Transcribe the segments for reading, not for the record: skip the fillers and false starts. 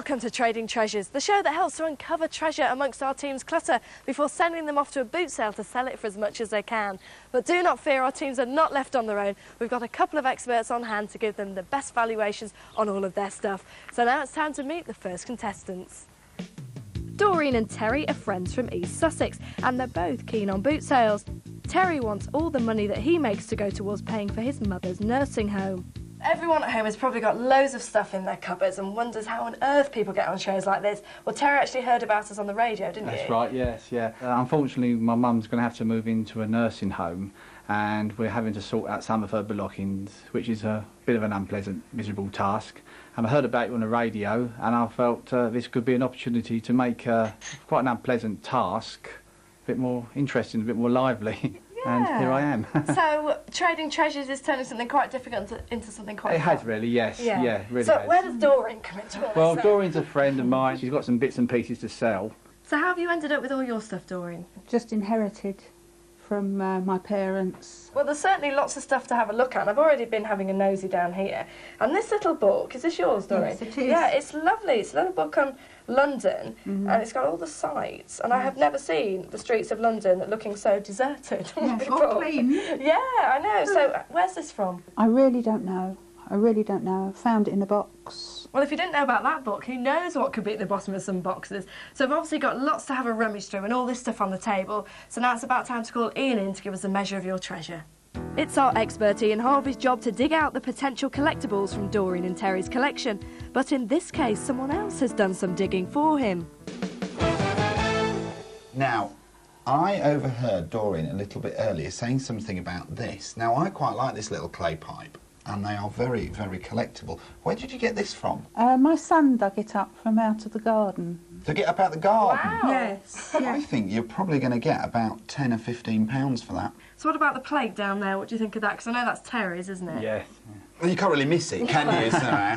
Welcome to Trading Treasures, the show that helps to uncover treasure amongst our team's clutter before sending them off to a boot sale to sell it for as much as they can. But do not fear, our teams are not left on their own. We've got a couple of experts on hand to give them the best valuations on all of their stuff. So now it's time to meet the first contestants. Doreen and Terry are friends from East Sussex, and they're both keen on boot sales. Terry wants all the money that he makes to go towards paying for his mother's nursing home. Everyone at home has probably got loads of stuff in their cupboards and wonders how on earth people get on shows like this. Well, Terry actually heard about us on the radio, didn't you? That's right, yes, yeah. Unfortunately, my mum's going to have to move into a nursing home, and we're having to sort out some of her belongings, which is a bit of an unpleasant, miserable task. And I heard about you on the radio, and I felt this could be an opportunity to make quite an unpleasant task a bit more interesting, a bit more lively. And here I am. So, Trading Treasures is turning something quite difficult into something quite fun. It has really, yes. Yeah, really So, has. where does Doreen come into all this? Well, Doreen's a friend of mine. She's got some bits and pieces to sell. So, how have you ended up with all your stuff, Doreen? Just inherited from my parents. Well, there's certainly lots of stuff to have a look at. I've already been having a nosy down here. And this little book, is this yours, Doreen? Yes, it is. Yeah, it's lovely. It's a little book on London, and it's got all the sights. And I have never seen the streets of London looking so deserted. Yes, all clean. Yeah, I know. So, where's this from? I really don't know. I really don't know. I found it in a box. Well, if you didn't know about that book, who knows what could be at the bottom of some boxes. So we've obviously got lots to have a rummage through and all this stuff on the table. So now it's about time to call Ian in to give us a measure of your treasure. It's our expert Ian Harvey's job to dig out the potential collectibles from Doreen and Terry's collection. But in this case, someone else has done some digging for him. Now, I overheard Doreen a little bit earlier saying something about this. Now, I quite like this little clay pipe, and they are very, very collectible. Where did you get this from? My son dug it up from out of the garden. Dug it up out the garden? Wow. Yes. I think you're probably going to get about £10 or £15 for that. So what about the plate down there? What do you think of that? Because I know that's Terry's, isn't it? Yeah. Well, you can't really miss it, can you?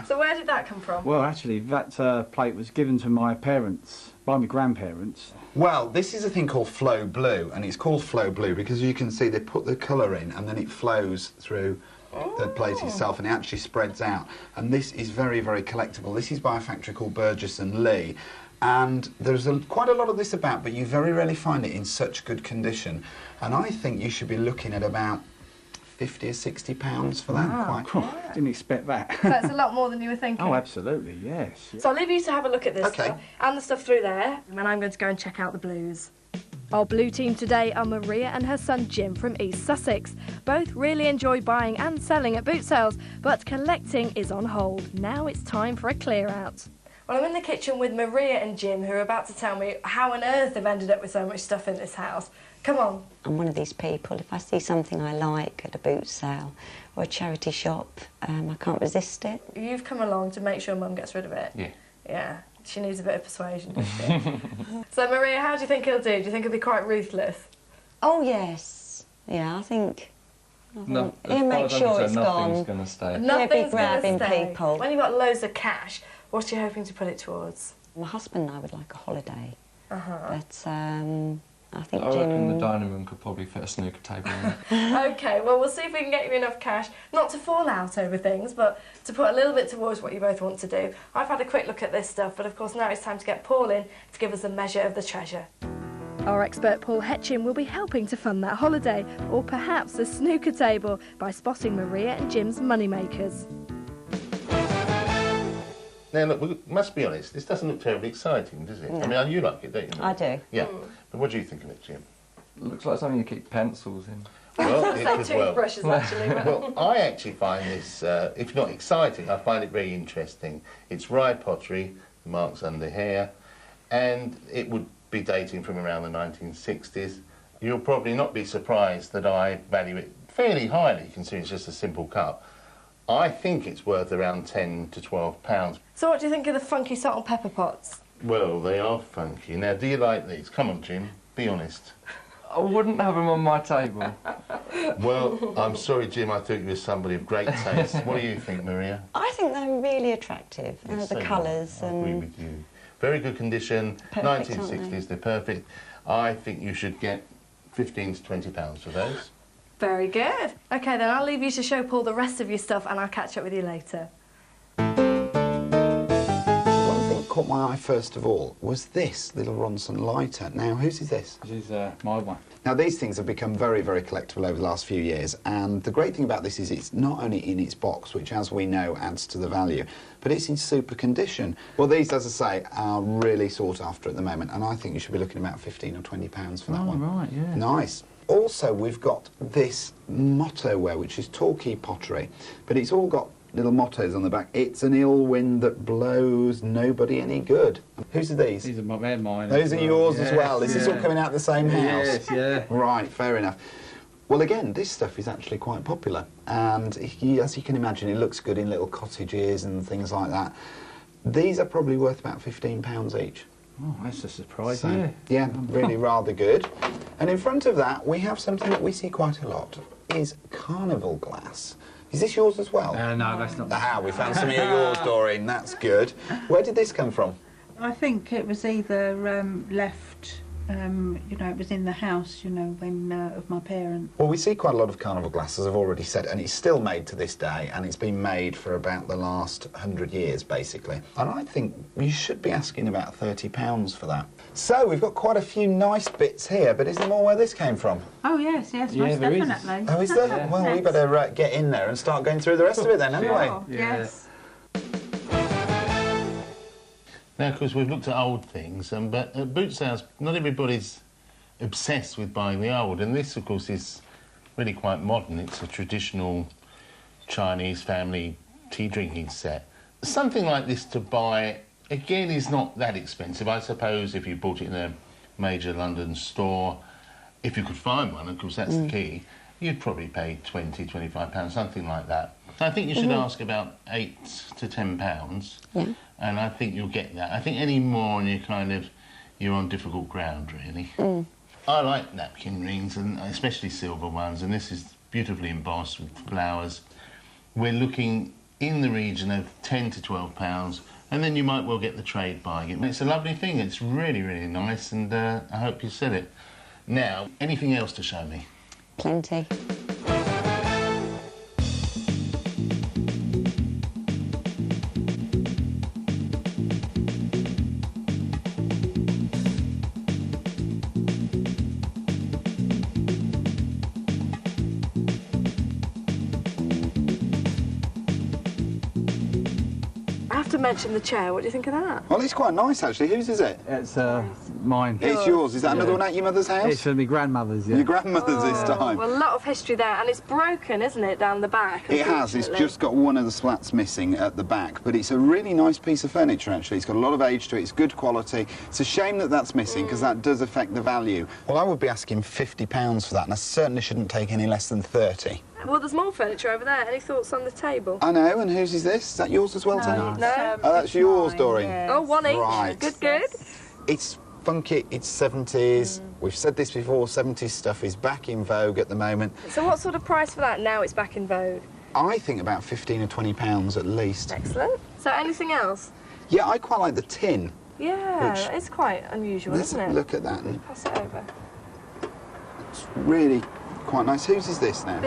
So where did that come from? Well, actually, that plate was given to my parents, by my grandparents. Well, this is a thing called Flow Blue, and it's called Flow Blue because you can see they put the colour in and then it flows through the plate itself and it actually spreads out. And this is very, very collectible. This is by a factory called Burgess and Lee. And there's quite a lot of this about, but you very rarely find it in such good condition. And I think you should be looking at about £50 or £60 for that. Wow. Quite. Didn't expect that. So it's a lot more than you were thinking. Oh, absolutely, yes. So I'll leave you to have a look at this Okay. stuff and the stuff through there, and I'm going to go and check out the blues. Our blue team today are Maria and her son Jim from East Sussex. Both really enjoy buying and selling at boot sales, but collecting is on hold. Now it's time for a clear out. Well, I'm in the kitchen with Maria and Jim, who are about to tell me how on earth they've ended up with so much stuff in this house. Come on. I'm one of these people, if I see something I like at a boot sale or a charity shop, I can't resist it. You've come along to make sure Mum gets rid of it. Yeah. Yeah. She needs a bit of persuasion, doesn't she? So, Maria, how do you think he'll do? Do you think he'll be quite ruthless? Oh, yes. Yeah, I think No, he'll make sure it's nothing's gone. going to stay. Nothing's be gonna grabbing stay. people. When you've got loads of cash, what are you hoping to put it towards? My husband and I would like a holiday, Uh-huh. but I think I reckon the Jim... dining room could probably fit a snooker table in it. OK, well, we'll see if we can get you enough cash, not to fall out over things, but to put a little bit towards what you both want to do. I've had a quick look at this stuff, but of course now it's time to get Paul in to give us a measure of the treasure. Our expert Paul Hetchin will be helping to fund that holiday, or perhaps a snooker table, by spotting Maria and Jim's moneymakers. Now, look, we must be honest, this doesn't look terribly exciting, does it? No. I mean, you like it, don't you? I do. Yeah. But what do you think of it, Jim? Looks like something you keep pencils in. Well, it Say could well. toothbrushes, actually. Well, I actually find this, if not exciting, I find it very interesting. It's rye pottery, the marks under here, and it would be dating from around the 1960s. You'll probably not be surprised that I value it fairly highly, considering it's just a simple cup. I think it's worth around £10 to £12. So what do you think of the funky salt and pepper pots? Well, they are funky. Now, do you like these? Come on, Jim, be honest. I wouldn't have them on my table. Well, I'm sorry, Jim, I thought you were somebody of great taste. What do you think, Maria? I think they're really attractive, Yes, the they are. colours I agree and... with you. Very good condition, Perfect, 1960s, they're perfect. I think you should get £15 to £20 for those. Very good. OK, then I'll leave you to show Paul the rest of your stuff and I'll catch up with you later. One thing caught my eye first of all was this little Ronson lighter. Now, whose is this? This is my one. Now, these things have become very, very collectible over the last few years, and the great thing about this is it's not only in its box, which, as we know, adds to the value, but it's in super condition. Well, these, as I say, are really sought after at the moment, and I think you should be looking at about £15 or £20 for that one. Right, yeah. Nice. Also, we've got this motto ware, which is Torquay pottery, but it's all got little mottos on the back. It's an ill wind that blows nobody any good. Whose are these? These are mine. Those are yours as well. Is Yeah. this all coming out of the same house? Yes, yeah. Right, fair enough. Well, again, this stuff is actually quite popular, and as you can imagine, it looks good in little cottages and things like that. These are probably worth about £15 each. Oh, that's a surprise. So, yeah, really rather good. And in front of that, we have something that we see quite a lot, is carnival glass. Is this yours as well? No, that's not. Ah, we found some of yours, Doreen. That's good. Where did this come from? I think it was either left, you know, it was in the house, you know, when of my parents. Well, we see quite a lot of carnival glass, as I've already said, and it's still made to this day, and it's been made for about the last 100 years, basically. And I think you should be asking about £30 for that. So, we've got quite a few nice bits here, but is there more where this came from? Oh yes, Yeah, most there is. definitely. Oh, is there? Yeah. Well, we better get in there and start going through the rest of it then, haven't Sure, we? Yeah. yes. Now, of course, we've looked at old things, but at boot sales, not everybody's obsessed with buying the old, and this, of course, is really quite modern. It's a traditional Chinese family tea drinking set. Something like this to buy, again, is not that expensive. I suppose if you bought it in a major London store, if you could find one, of course, that's the key, you'd probably pay £20, £25, something like that. I think you should ask about £8 to £10. Yeah. And I think you'll get that. I think any more and you're on difficult ground, really. I like napkin rings, and especially silver ones, and this is beautifully embossed with flowers. We're looking in the region of £10 to £12, and then you might well get the trade buying it. It's a lovely thing. It's really, really nice, and I hope you sell it. Now, anything else to show me? Plenty. I have to mention the chair. What do you think of that? Well, it's quite nice, actually. Whose is it? It's mine. It's yours. Is that another one at your mother's house? It's for my grandmother's, yeah. Your grandmother's this time. Well, a lot of history there, and it's broken, isn't it, down the back? It has. It's just got one of the slats missing at the back, but it's a really nice piece of furniture, actually. It's got a lot of age to it. It's good quality. It's a shame that that's missing, because that does affect the value. Well, I would be asking £50 for that, and I certainly shouldn't take any less than 30. Well, there's more furniture over there. Any thoughts on the table? I know, and whose is this? Is that yours as well, Tony? No. Oh, that's it's yours, mine, Doreen. yes. Oh, one each. Right. Good, good. It's funky, it's 70s. We've said this before, 70s stuff is back in vogue at the moment. So what sort of price for that now it's back in vogue? I think about £15 or £20 at least. Excellent. So anything else? Yeah, I quite like the tin. Yeah, Which- it's quite unusual, Let's isn't have it? a look at that. And Pass it over. it's really quite nice. Whose is this now?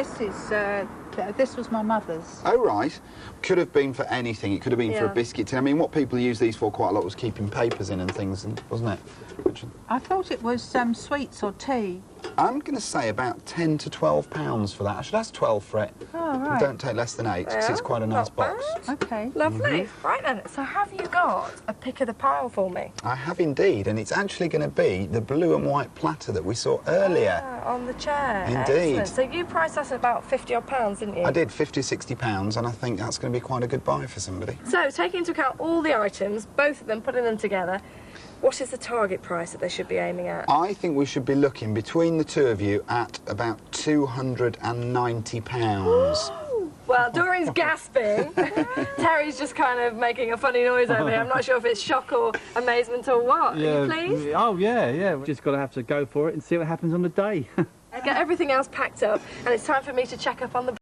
This was my mother's. Oh, right. Could have been for anything. It could have been for a Yeah. biscuit tin. I mean, what people use these for quite a lot was keeping papers in and things, wasn't it? Which, I thought it was sweets or tea. I'm going to say about £10 to £12 for that. I should ask 12 for it. Oh, right. Don't take less than 8, because Yeah, it's quite a nice not box. bad. Okay. Lovely. Right then, so have you got a pick of the pile for me? I have indeed, and it's actually going to be the blue and white platter that we saw earlier. Ah, on the chair. Indeed. Excellent. So you priced us at about 50 odd pounds, didn't you? I did £50, £60, and I think that's going to be quite a good buy for somebody. So taking into account all the items, both of them, putting them together, what is the target price that they should be aiming at? I think we should be looking between the two of you at about £290. Well, Doreen's gasping. Terry's just kind of making a funny noise over here. I'm not sure if it's shock or amazement or what. Are you pleased? Oh, yeah. We've just got to have to go for it and see what happens on the day. Get everything else packed up, and it's time for me to check up on the